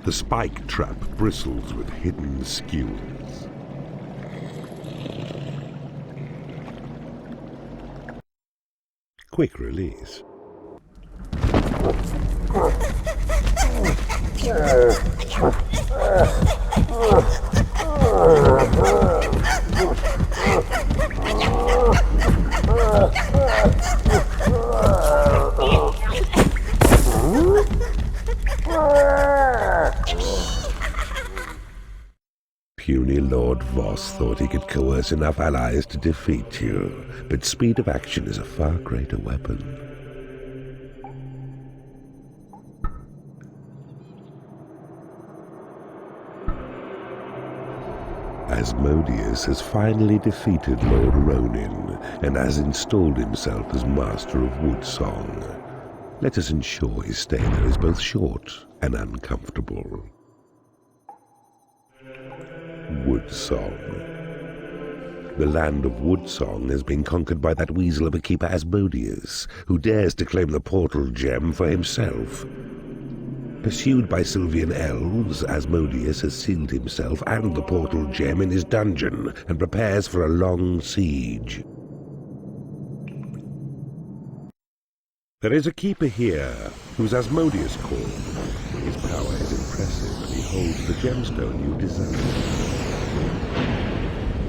The spike trap bristles with hidden skills. Quick release. Puny Lord Voss thought he could coerce enough allies to defeat you, but speed of action is a far greater weapon. Asmodeus has finally defeated Lord Ronin and has installed himself as Master of Woodsong. Let us ensure his stay there is both short and uncomfortable. Woodsong. The land of Woodsong has been conquered by that weasel of a keeper Asmodeus, who dares to claim the portal gem for himself. Pursued by Sylvian elves, Asmodeus has sealed himself and the portal gem in his dungeon and prepares for a long siege. There is a keeper here, whose Asmodeus called. His power is impressive, and he holds the gemstone you desire.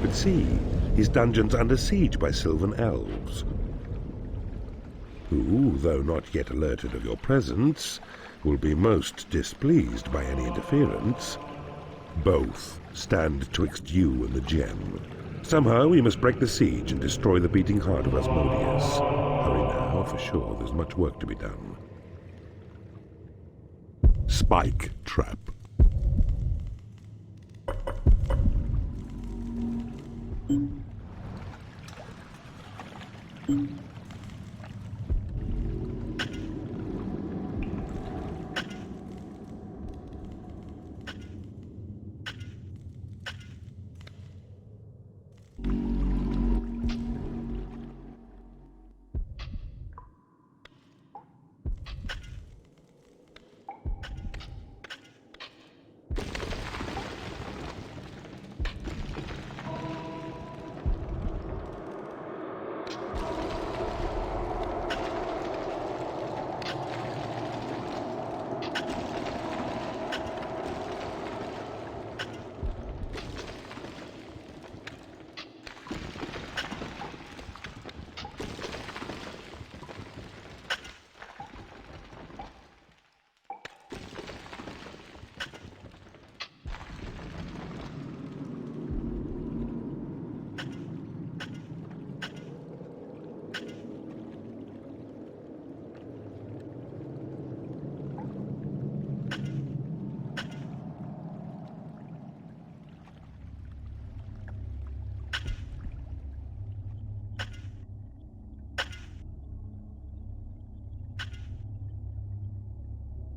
But see, his dungeon's under siege by Sylvan elves, who, though not yet alerted of your presence, will be most displeased by any interference. Both stand twixt you and the gem. Somehow we must break the siege and destroy the beating heart of Asmodeus. Hurry now, for sure there's much work to be done. Spike trap.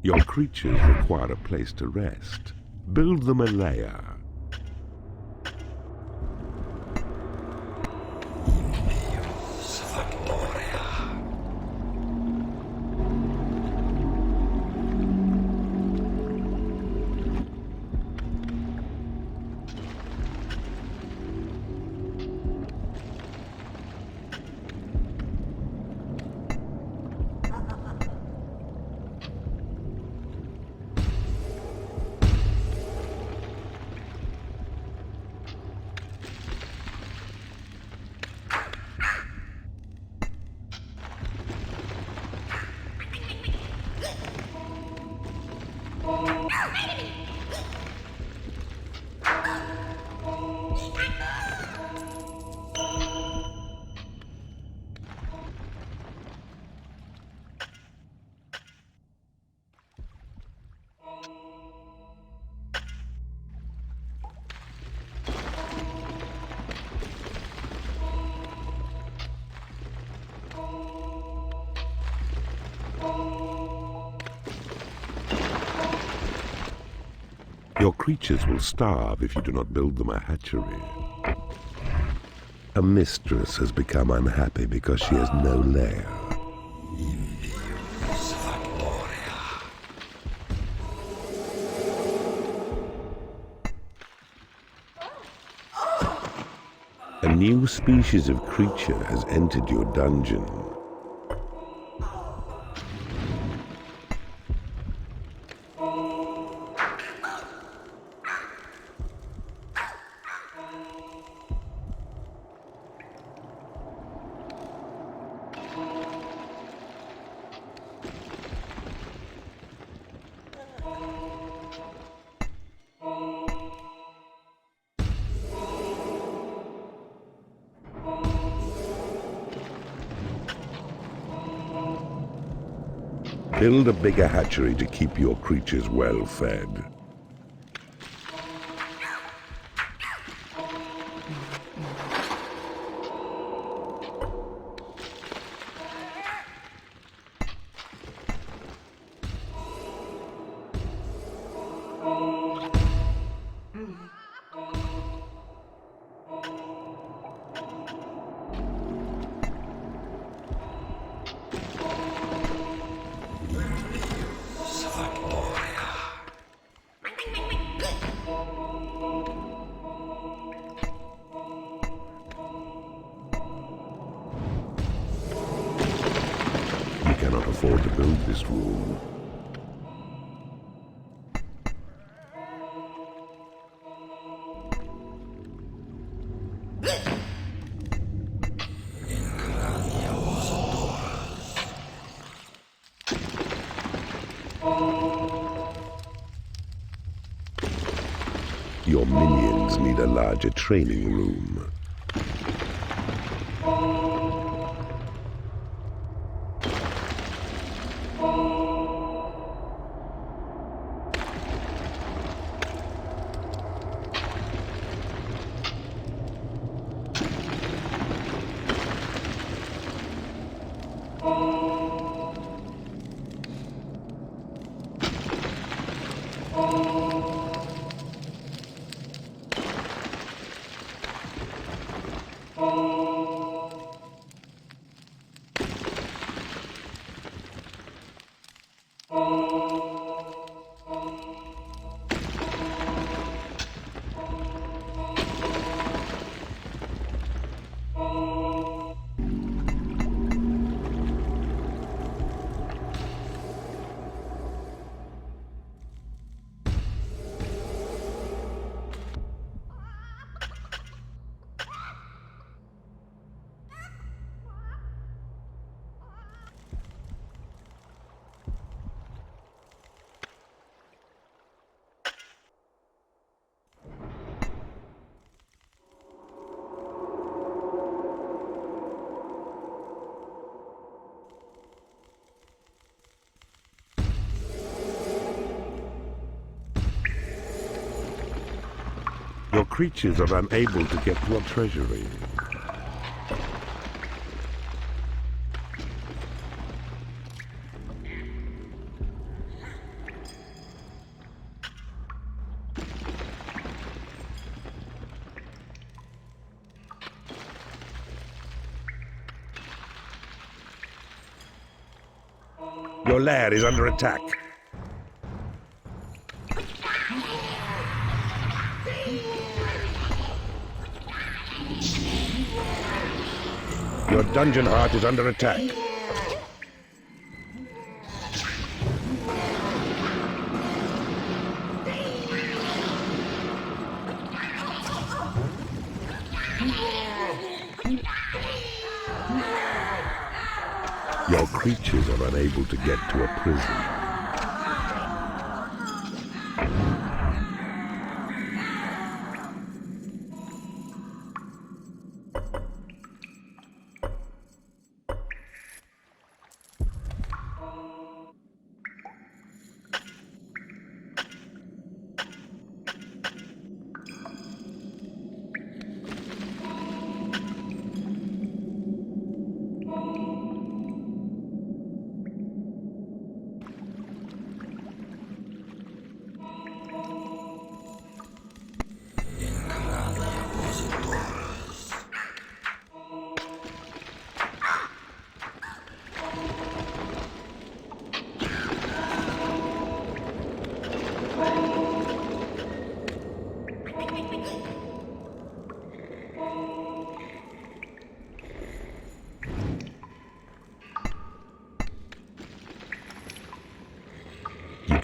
Your creatures require a place to rest. Build them a lair. Your creatures will starve if you do not build them a hatchery. A mistress has become unhappy because she has no lair. A new species of creature has entered your dungeon. Build a bigger hatchery to keep your creatures well fed. You cannot afford to build this room. Your minions need a larger training room. Your creatures are unable to get to a treasury. Your lair is under attack. Your dungeon heart is under attack. Your creatures are unable to get to a prison.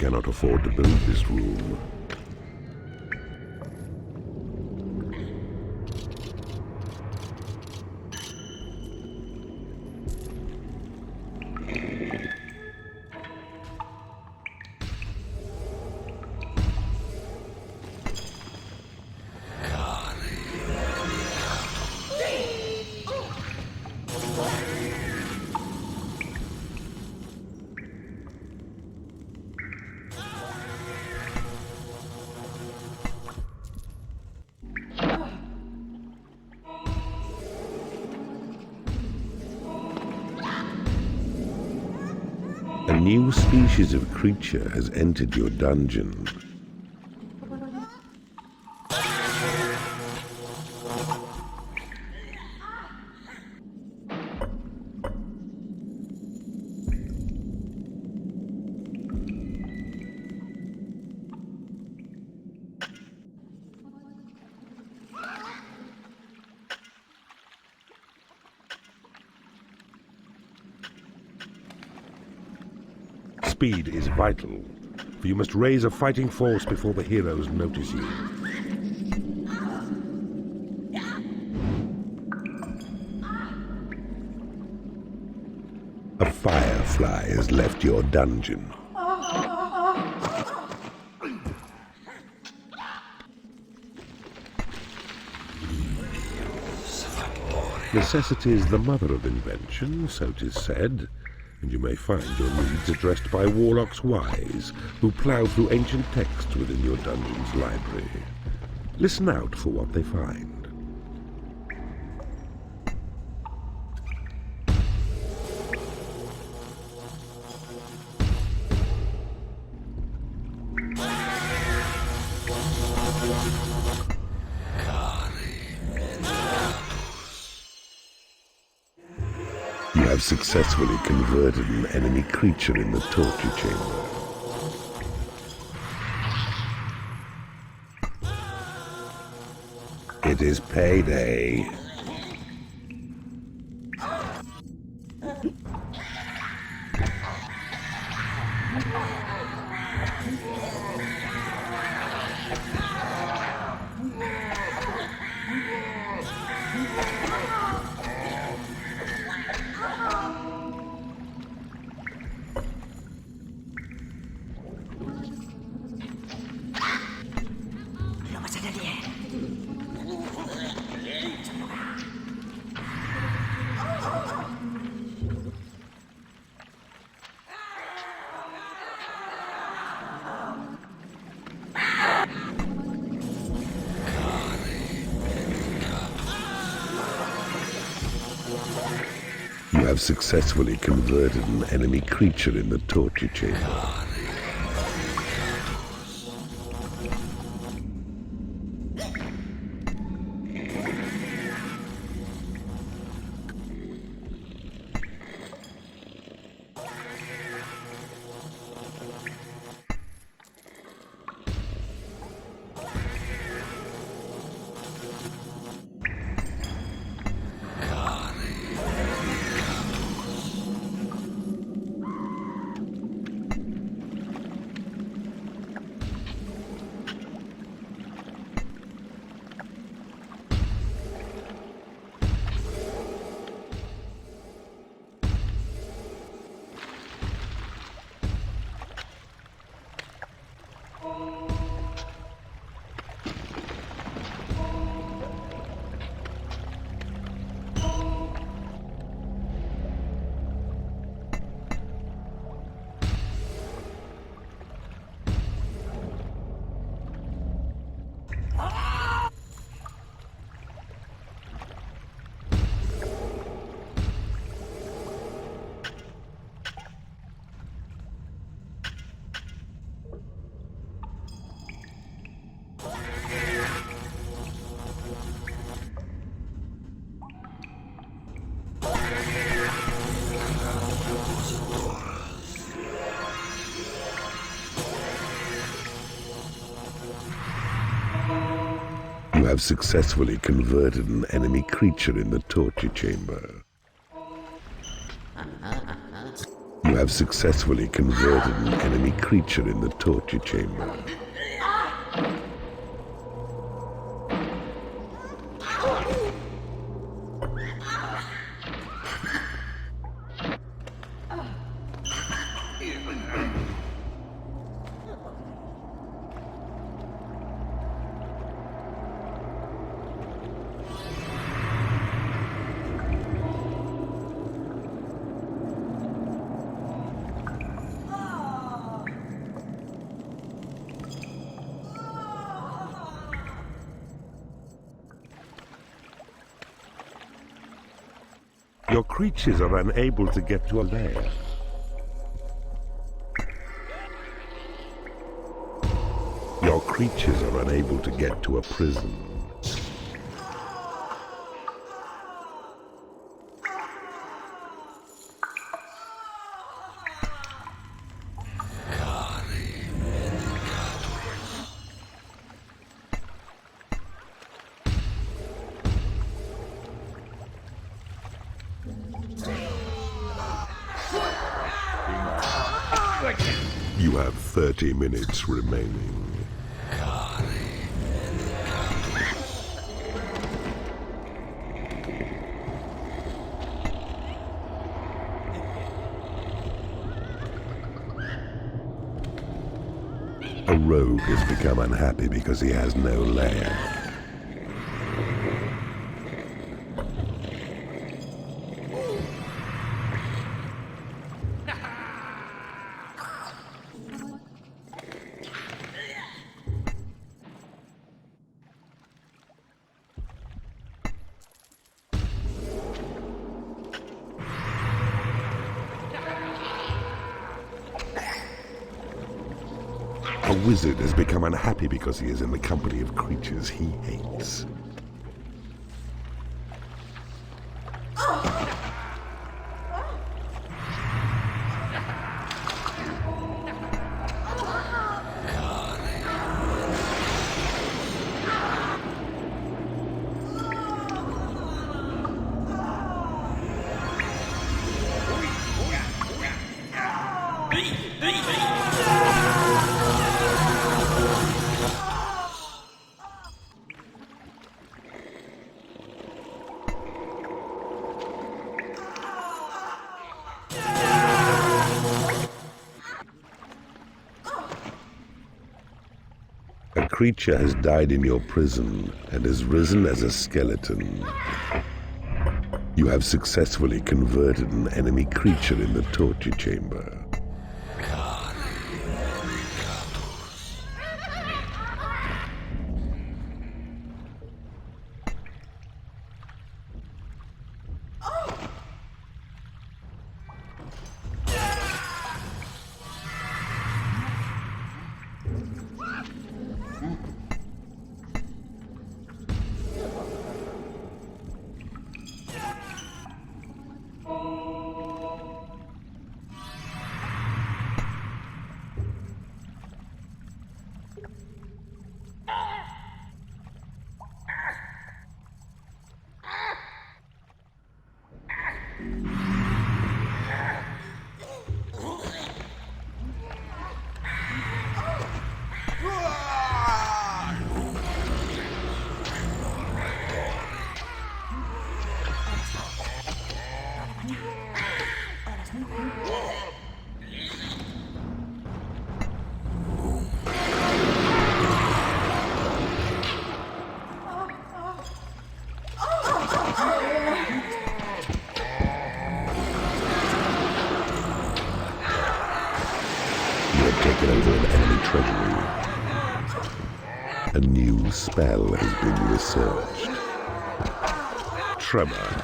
cannot afford to build this room. A new species of creature has entered your dungeon. Speed is vital, for you must raise a fighting force before the heroes notice you. A firefly has left your dungeon. Necessity is the mother of invention, so 'tis said. And you may find your needs addressed by warlocks wise, who plough through ancient texts within your dungeon's library. Listen out for what they find. You have successfully converted an enemy creature in the torture chamber. It is payday. You have successfully converted an enemy creature in the torture chamber. You have successfully converted an enemy creature in the torture chamber. You have successfully converted an enemy creature in the torture chamber. Your creatures are unable to get to a lair. Your creatures are unable to get to a prison. You have 30 minutes remaining. A rogue has become unhappy because he has no lair. A wizard has become unhappy because he is in the company of creatures he hates. A creature has died in your prison and has risen as a skeleton. You have successfully converted an enemy creature in the torture chamber. Taken over an enemy treasury. A new spell has been researched. Tremor.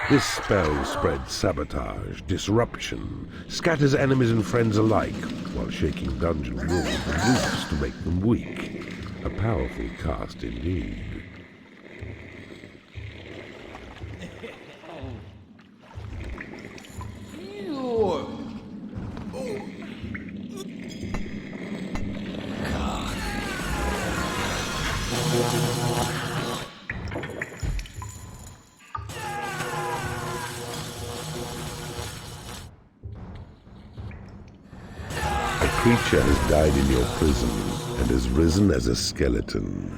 This spell spreads sabotage, disruption, scatters enemies and friends alike, while shaking dungeon walls and roofs to make them weak. A powerful cast indeed. creature has died in your prison and has risen as a skeleton.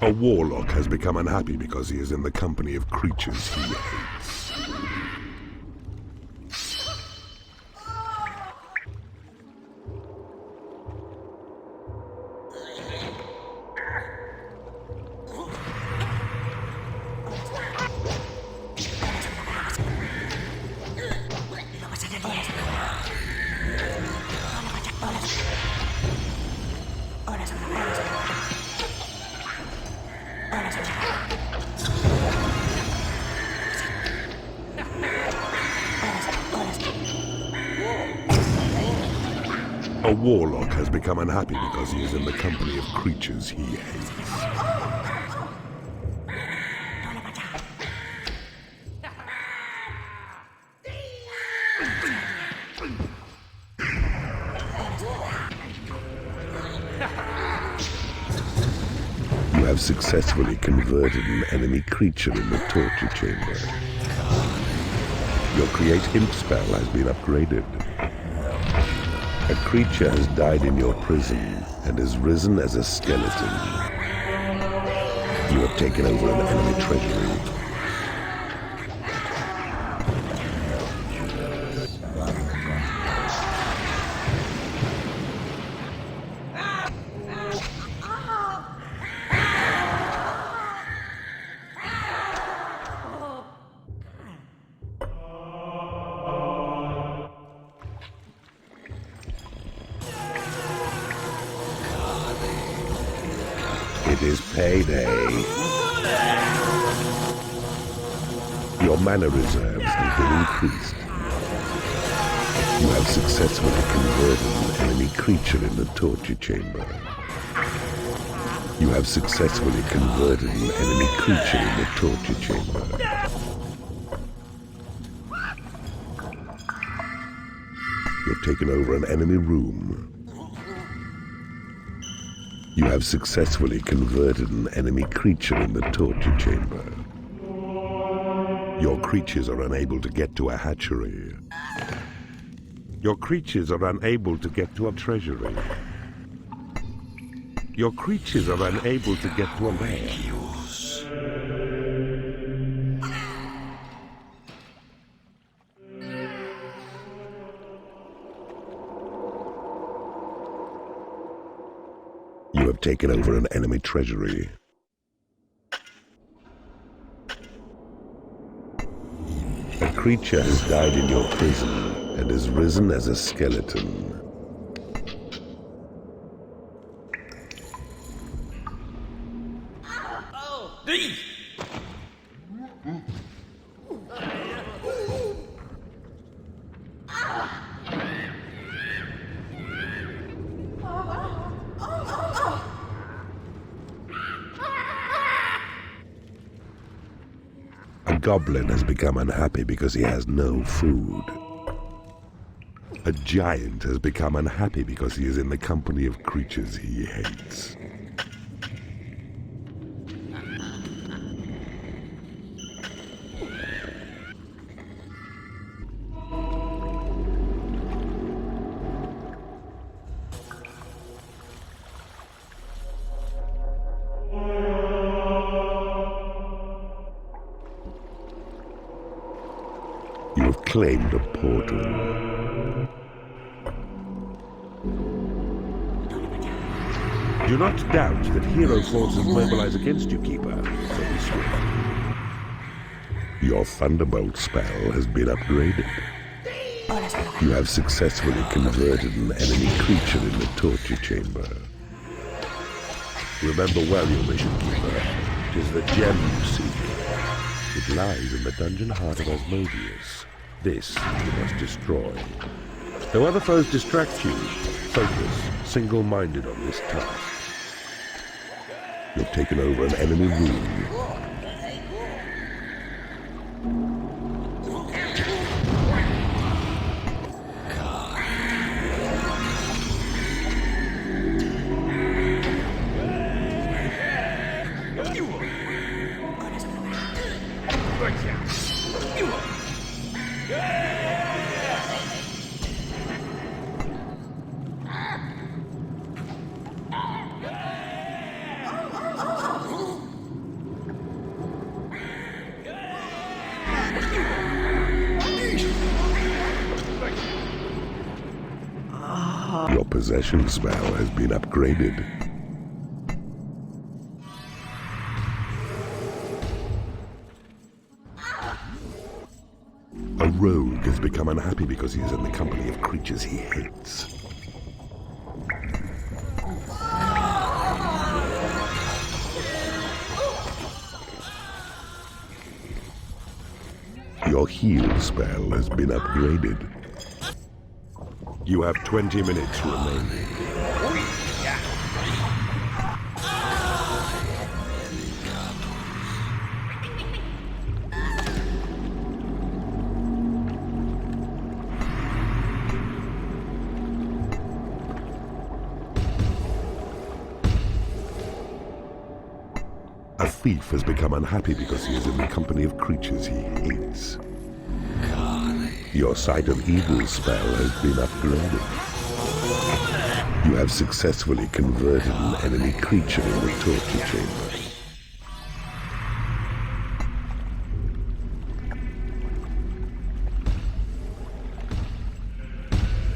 A warlock has become unhappy because he is in the company of creatures he hates. A warlock has become unhappy because he is in the company of creatures he hates. You have successfully converted an enemy creature in the torture chamber. Your Create Imp spell has been upgraded. A creature has died in your prison and has risen as a skeleton. You have taken over an enemy treasury. It is payday. Your mana reserves have been increased. You have successfully converted an enemy creature in the torture chamber. You have successfully converted an enemy creature in the torture chamber. You have taken over an enemy room. You have successfully converted an enemy creature in the torture chamber. Your creatures are unable to get to a hatchery. Your creatures are unable to get to a treasury. Your creatures are unable to get to a lair. You have taken over an enemy treasury. A creature has died in your prison and has risen as a skeleton. A goblin has become unhappy because he has no food. A giant has become unhappy because he is in the company of creatures he hates. You have claimed a portal. Do not doubt that hero forces mobilize against you, Keeper. So be swift. Your Thunderbolt spell has been upgraded. You have successfully converted an enemy creature in the torture chamber. Remember well your mission, Keeper. It is the gem you seek. It lies in the dungeon heart of Asmodeus. This you must destroy. Though other foes distract you, focus single-minded on this task. You've taken over an enemy room. Your possession spell has been upgraded. A rogue has become unhappy because he is in the company of creatures he hates. Your heal spell has been upgraded. You have 20 minutes remaining. A thief has become unhappy because he is in the company of creatures he hates. Your Sight of Evil spell has been upgraded. You have successfully converted an enemy creature in the torture chamber.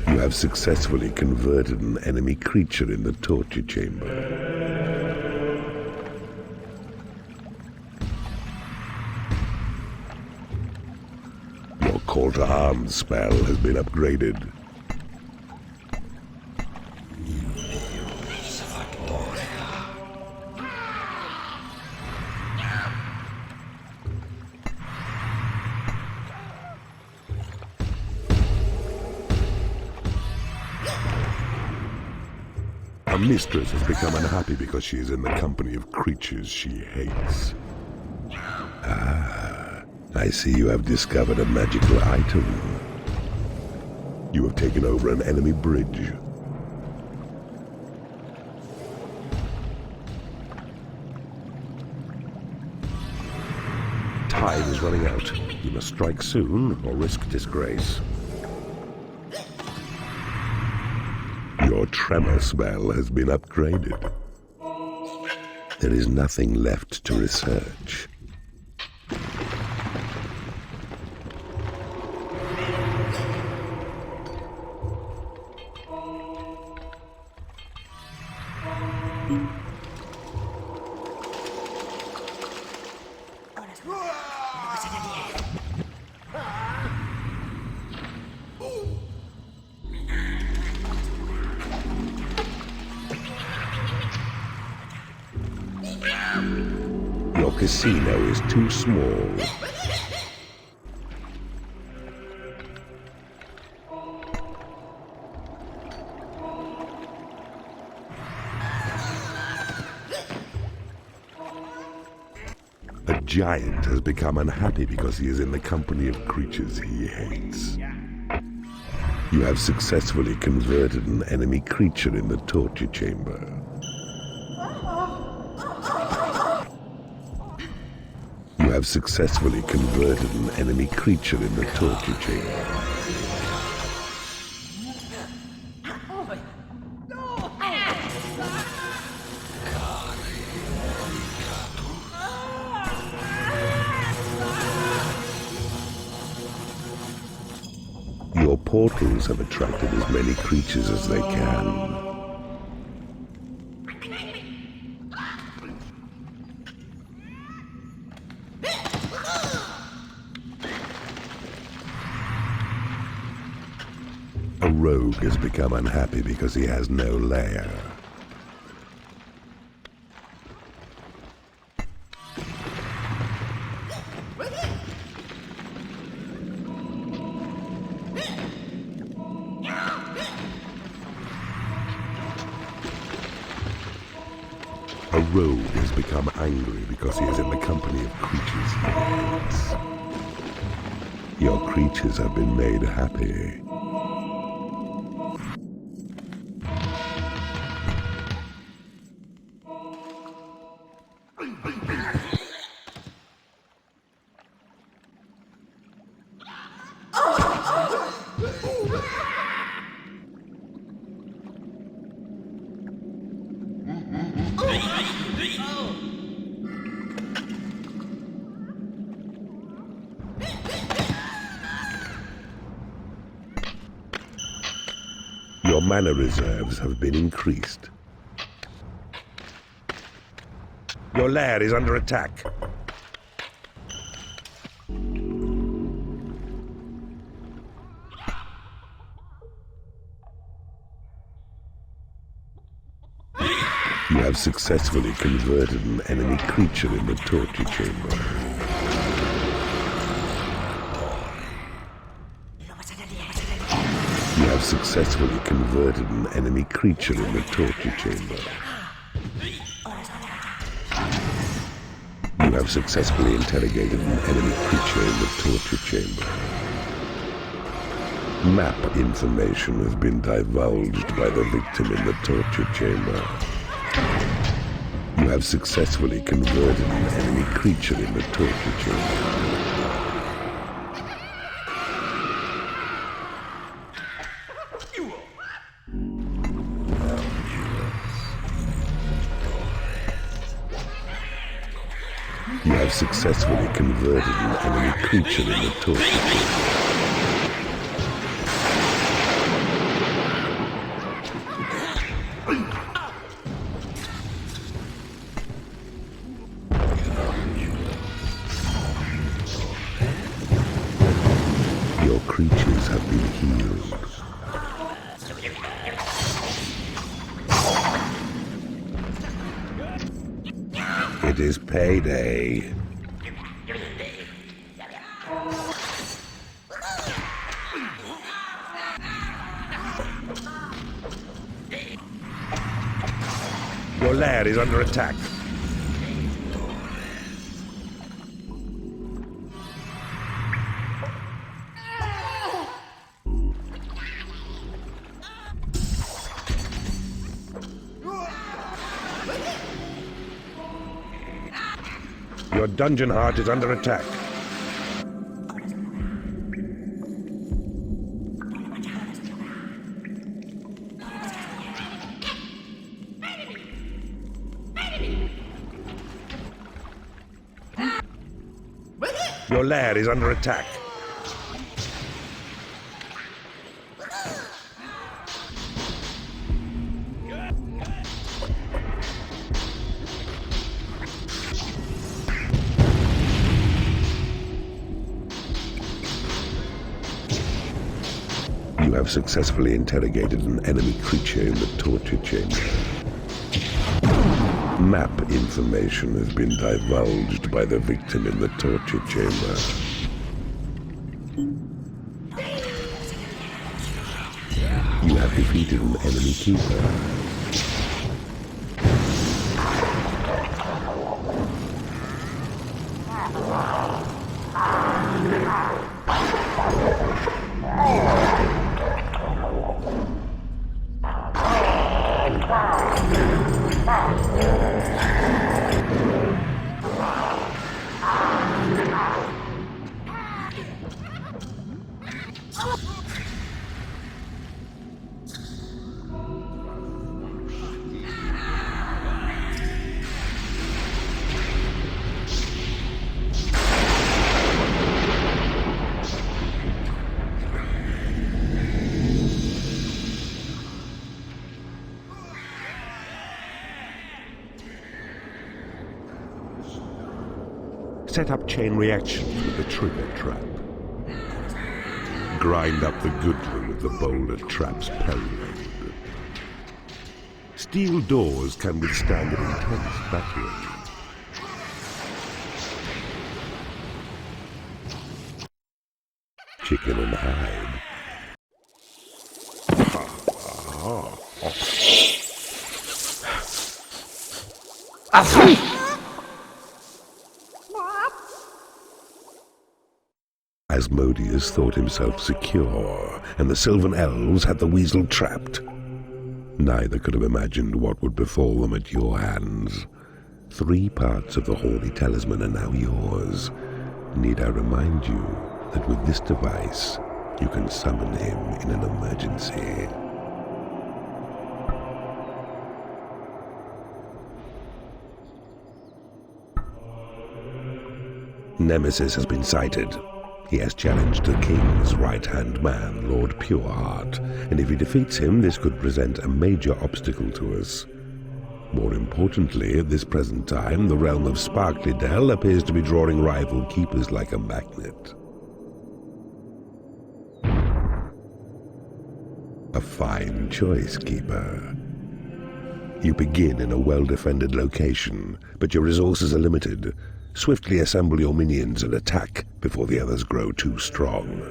You have successfully converted an enemy creature in the torture chamber. Call to Arms spell has been upgraded. A mistress has become unhappy because she is in the company of creatures she hates. I see you have discovered a magical item. You have taken over an enemy bridge. Time is running out. You must strike soon or risk disgrace. Your tremor spell has been upgraded. There is nothing left to research. Your casino is too small. A giant has become unhappy because he is in the company of creatures he hates. You have successfully converted an enemy creature in the torture chamber. You have successfully converted an enemy creature in the torture chamber. Your portals have attracted as many creatures as they can. A rogue has become unhappy because he has no lair. rogue has become angry because he is in the company of creatures he hates. Your creatures have been made happy. Your mana reserves have been increased. Your lair is under attack. You have successfully converted an enemy creature in the torture chamber. You have successfully converted an enemy creature in the torture chamber. You have successfully interrogated an enemy creature in the torture chamber. Map information has been divulged by the victim in the torture chamber. You have successfully converted an enemy creature in the torture chamber. You have successfully converted an enemy creature in the torture chamber. Your creatures have been healed. It is payday. Your lair is under attack. Your dungeon heart is under attack. Your lair is under attack. You have successfully interrogated an enemy creature in the torture chamber. Map information has been divulged by the victim in the torture chamber. You have defeated an enemy keeper. Set up chain reactions with the trigger trap. Grind up the goodly with the boulder trap's payload. Steel doors can withstand an intense battering. Chicken and hide. Asmodeus thought himself secure, and the Sylvan Elves had the weasel trapped. Neither could have imagined what would befall them at your hands. 3 parts of the Horny Talisman are now yours. Need I remind you that with this device, you can summon him in an emergency? Nemesis has been sighted. He has challenged the King's right-hand man, Lord Pureheart, and if he defeats him, this could present a major obstacle to us. More importantly, at this present time, the realm of Sparklydell appears to be drawing rival keepers like a magnet. A fine choice, Keeper. You begin in a well-defended location, but your resources are limited. Swiftly assemble your minions and attack before the others grow too strong.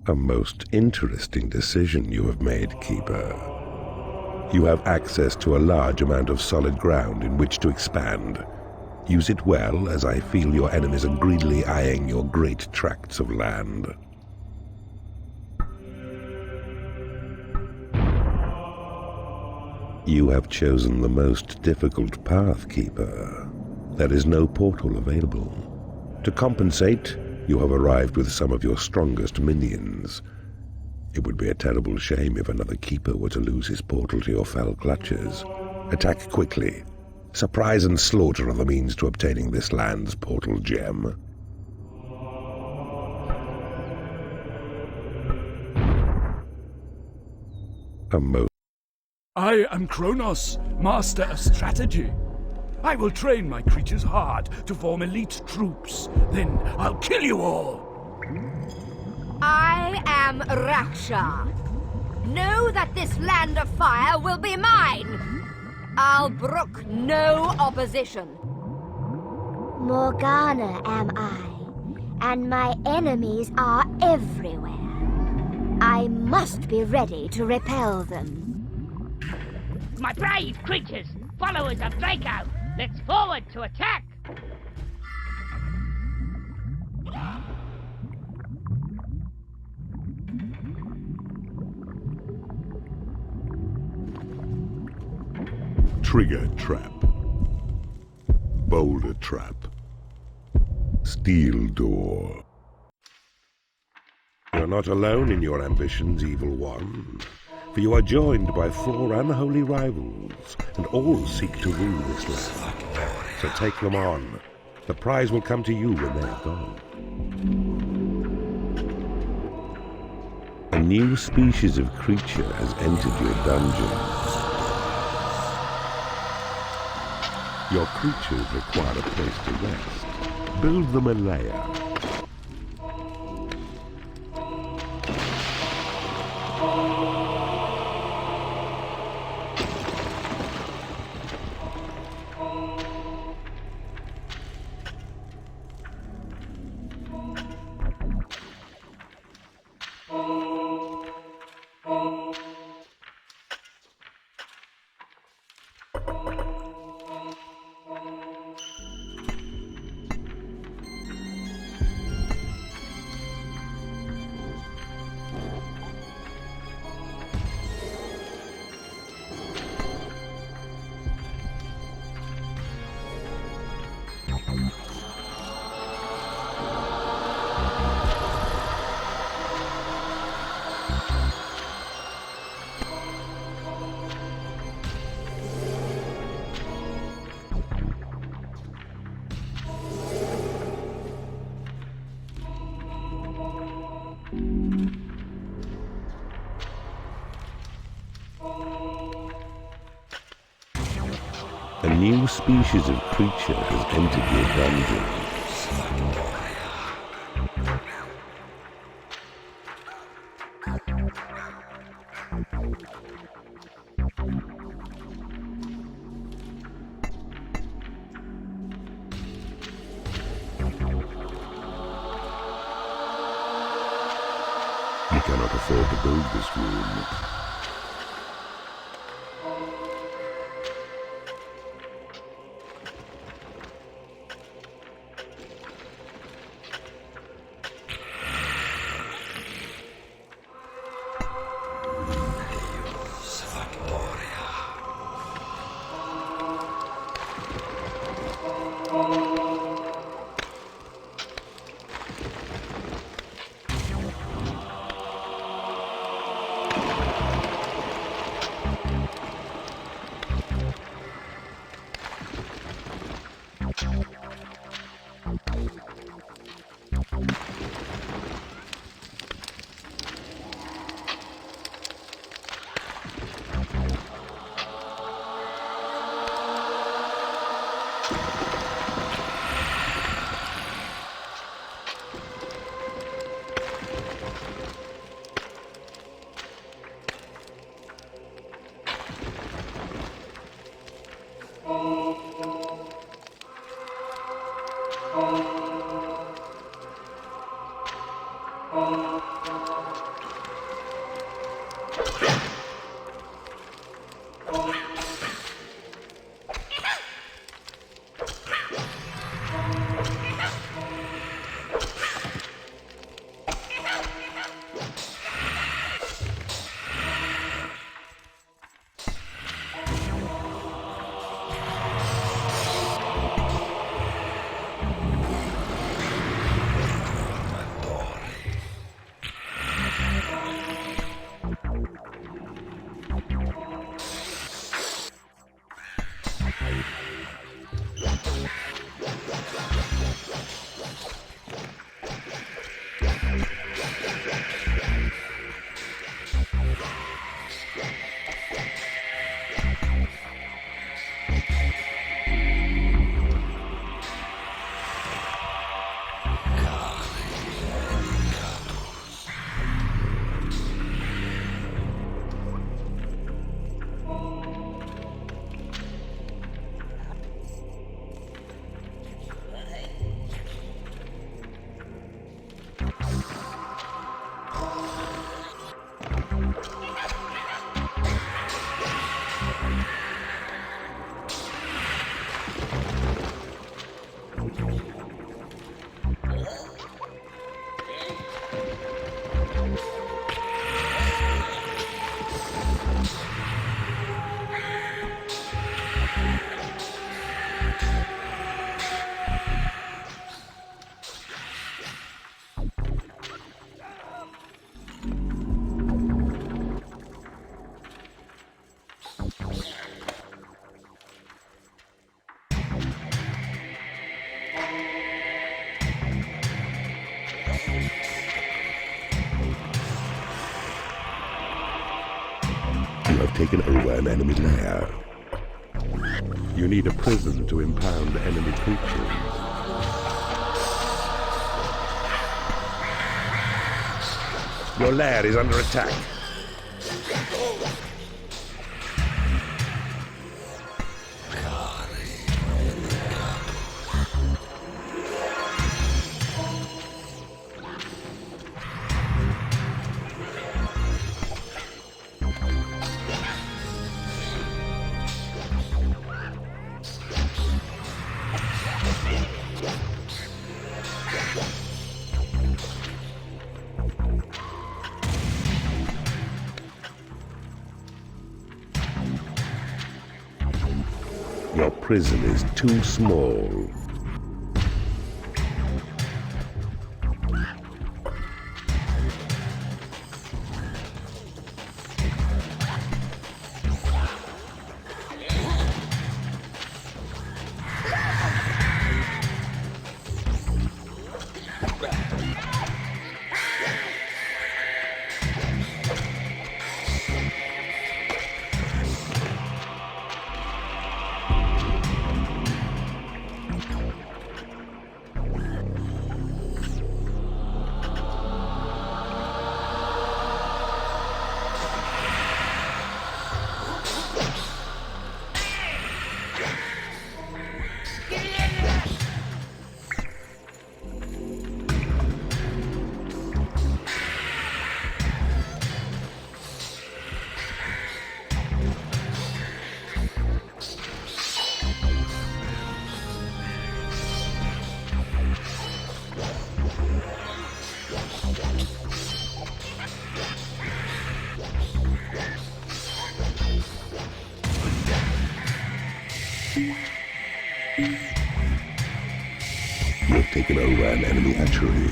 A most interesting decision you have made, Keeper. You have access to a large amount of solid ground in which to expand. Use it well, as I feel your enemies are greedily eyeing your great tracts of land. You have chosen the most difficult path, Keeper. There is no portal available. To compensate, you have arrived with some of your strongest minions. It would be a terrible shame if another Keeper were to lose his portal to your fell clutches. Attack quickly. Surprise and slaughter are the means to obtaining this land's portal gem. I am Kronos, master of strategy. I will train my creatures hard to form elite troops. Then I'll kill you all. I am Raksha. Know that this land of fire will be mine. I'll brook no opposition. Morgana am I, and my enemies are everywhere. I must be ready to repel them. My brave creatures, followers of Draco, let's forward to attack! Trigger trap. Boulder trap. Steel door. You're not alone in your ambitions, Evil One. For you are joined by 4 unholy rivals, and all seek to rule this land. So take them on. The prize will come to you when they're gone. A new species of creature has entered your dungeon. Your creatures require a place to rest. Build them a lair. A new species of creature has entered your dungeon. You cannot afford to build this room. You have taken over an enemy lair. You need a prison to impound enemy creatures. Your lair is under attack. Your prison is too small. taken over an enemy hatchery.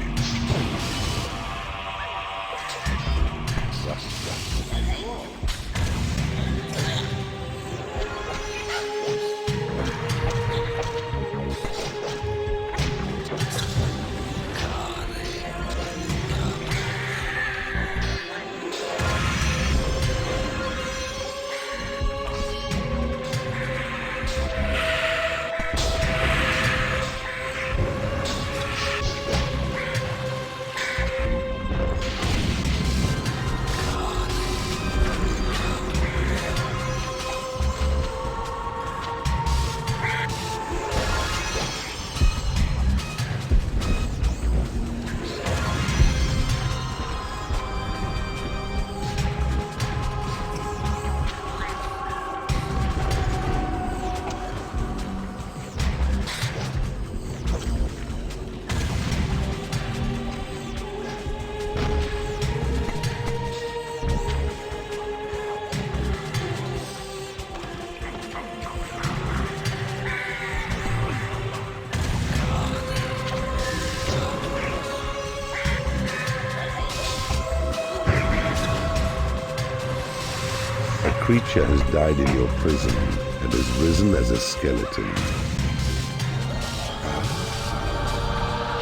A creature has died in your prison and has risen as a skeleton.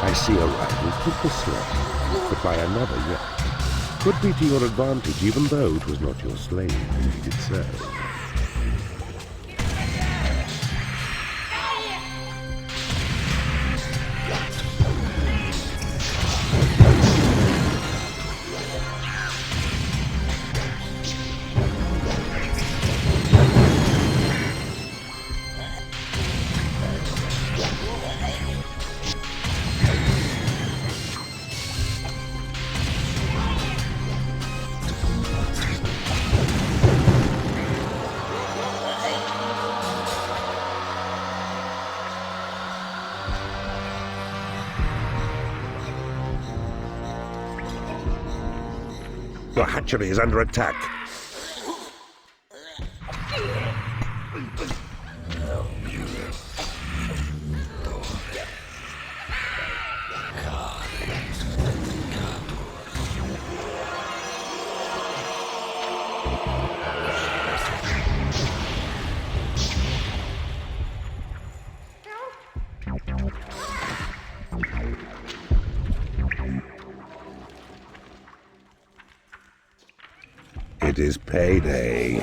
I see a rival took the slave, but by another yet. Could be to your advantage, even though it was not your slave who did so. Your hatchery is under attack. It is payday.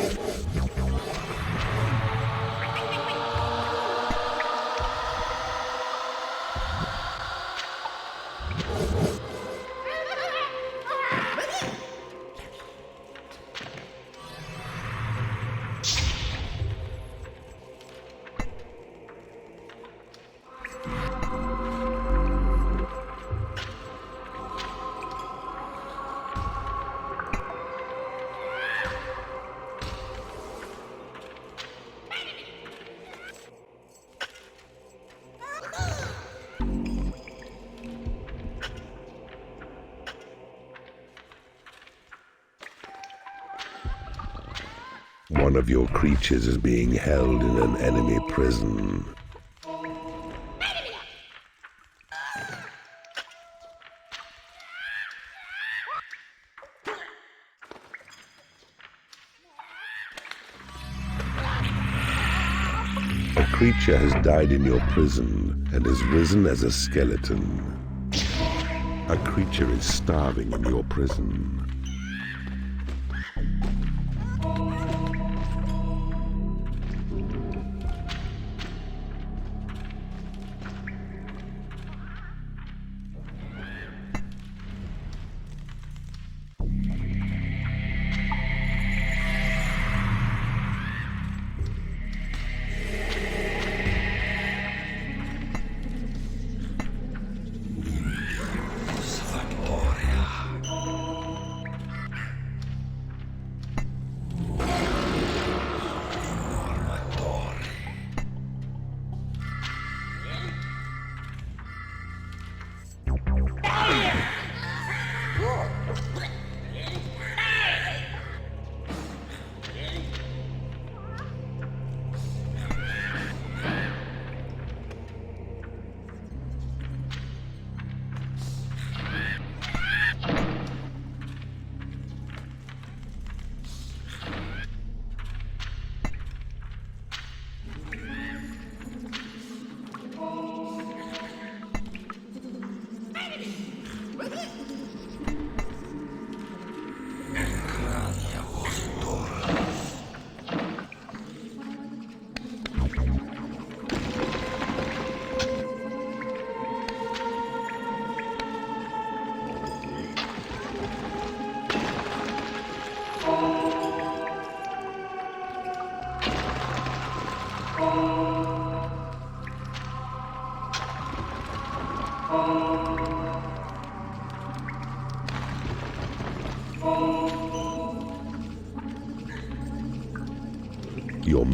One of your creatures is being held in an enemy prison. A creature has died in your prison and has risen as a skeleton. A creature is starving in your prison.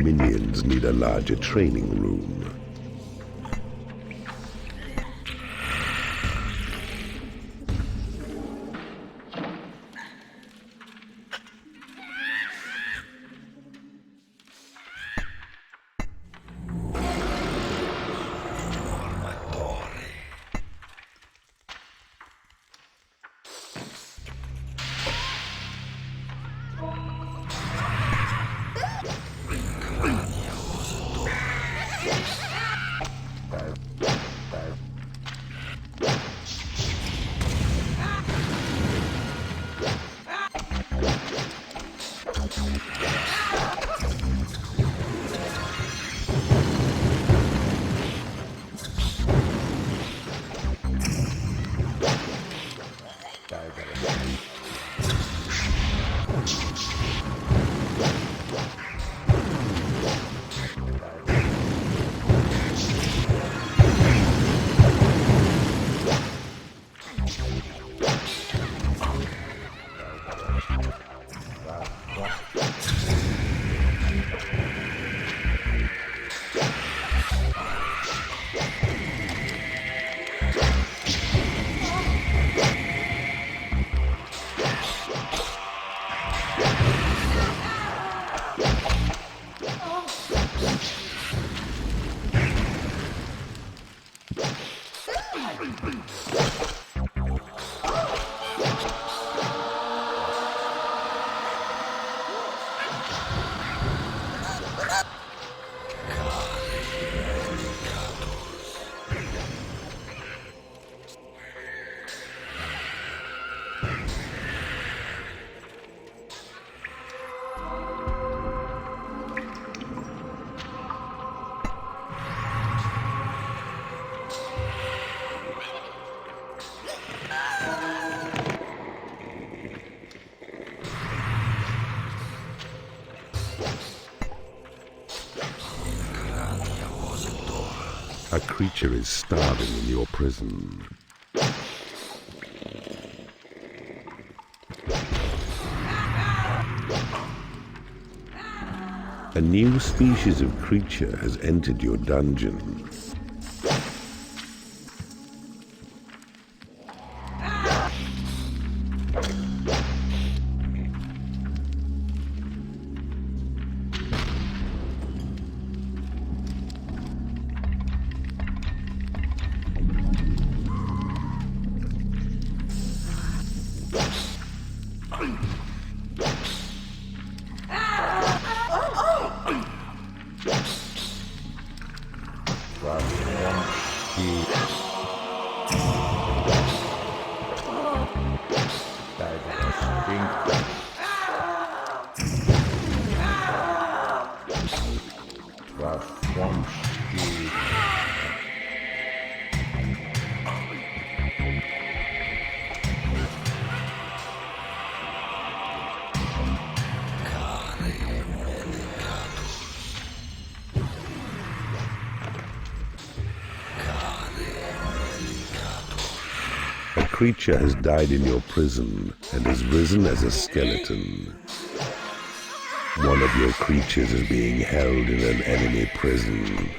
minions need a larger training room. A creature is starving in your prison. A new species of creature has entered your dungeon. A creature has died in your prison and has risen as a skeleton. One of your creatures is being held in an enemy prison.